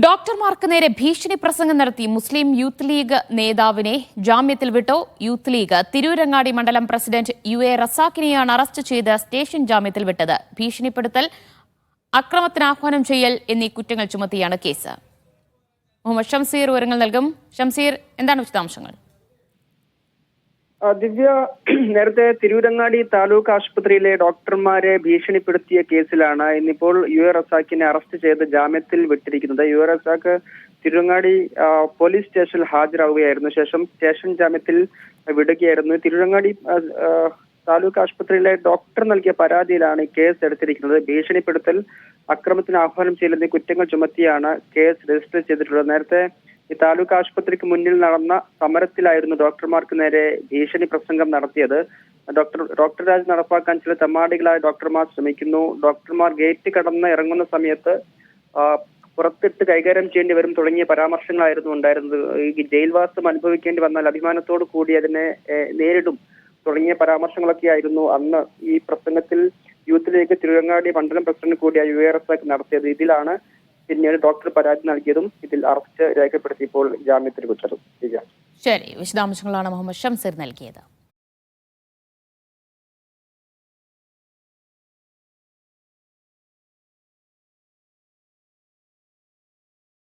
ഡോക്ടർമാർക്ക് നേരെ ഭീഷണി പ്രസംഗം നടത്തി മുസ്ലിം യൂത്ത് ലീഗ് നേതാവിനെ ജാമ്യത്തിൽ വിട്ടു. യൂത്ത് ലീഗ് തിരൂരങ്ങാടി മണ്ഡലം പ്രസിഡന്റ് UA റസാഖിനെയാണ് അറസ്റ്റ് ചെയ്ത് സ്റ്റേഷൻ ജാമ്യത്തിൽ വിട്ടത്. ഭീഷണിപ്പെടുത്തൽ, അക്രമത്തിന് ആഹ്വാനം ചെയ്യൽ എന്നീ കുറ്റങ്ങൾ ചുമത്തിയാണ് കേസ്. മുഹമ്മദ് ഷംസീർ വിവരങ്ങൾ നൽകും. ഷംസീർ, എന്താണ് വിശദാംശങ്ങൾ? ദിവ്യ, നേരത്തെ തിരൂരങ്ങാടി താലൂക്ക് ആശുപത്രിയിലെ ഡോക്ടർമാരെ ഭീഷണിപ്പെടുത്തിയ കേസിലാണ് ഇന്നിപ്പോൾ UA റസാഖിനെ അറസ്റ്റ് ചെയ്ത് ജാമ്യത്തിൽ വിട്ടിരിക്കുന്നത്. UA റസാഖ് തിരൂരങ്ങാടി പോലീസ് സ്റ്റേഷനിൽ ഹാജരാകുകയായിരുന്നു. ശേഷം സ്റ്റേഷൻ ജാമ്യത്തിൽ വിടുകയായിരുന്നു. തിരൂരങ്ങാടി താലൂക്ക് ആശുപത്രിയിലെ ഡോക്ടർ നൽകിയ പരാതിയിലാണ് കേസ് എടുത്തിരിക്കുന്നത്. ഭീഷണിപ്പെടുത്തൽ, അക്രമത്തിന് ആഹ്വാനം ചെയ്യൽ എന്നീ കുറ്റങ്ങൾ ചുമത്തിയാണ് കേസ് രജിസ്റ്റർ ചെയ്തിട്ടുള്ളത്. നേരത്തെ ഈ താലൂക്ക് ആശുപത്രിക്ക് മുന്നിൽ നടന്ന സമരത്തിലായിരുന്നു ഡോക്ടർമാർക്ക് നേരെ ഭീഷണി പ്രസംഗം നടത്തിയത്. ഡോക്ടർ രാജ് നടപ്പാക്കാൻ ചില തെമ്മാടികളായ ഡോക്ടർമാർ ശ്രമിക്കുന്നു. ഡോക്ടർമാർ ഗേറ്റ് കടന്ന് ഇറങ്ങുന്ന സമയത്ത് പുറത്തിട്ട് കൈകാര്യം ചെയ്യേണ്ടി വരും തുടങ്ങിയ പരാമർശങ്ങളായിരുന്നു ഉണ്ടായിരുന്നത്. ഈ ജയിൽവാസം അനുഭവിക്കേണ്ടി വന്നാൽ അഭിമാനത്തോടു കൂടി അതിനെ നേരിടും തുടങ്ങിയ പരാമർശങ്ങളൊക്കെ ആയിരുന്നു അന്ന് ഈ പ്രസംഗത്തിൽ യൂത്ത് ലീഗ് തിരുവങ്ങാടി മണ്ഡലം പ്രസിഡന്റ് കൂടിയായ UA റസാഖ് നടത്തിയത്. ഇതിലാണ് പിന്നീട് ഡോക്ടർ പരാതി നൽകിയതും ഇതിൽ അറസ്റ്റ് രേഖപ്പെടുത്തി ഇപ്പോൾ ജാമ്യത്തിൽ വിട്ടതും. ശരി, വിശദാംശങ്ങളാണ് മുഹമ്മദ് ഷംസീർ നൽകിയത്.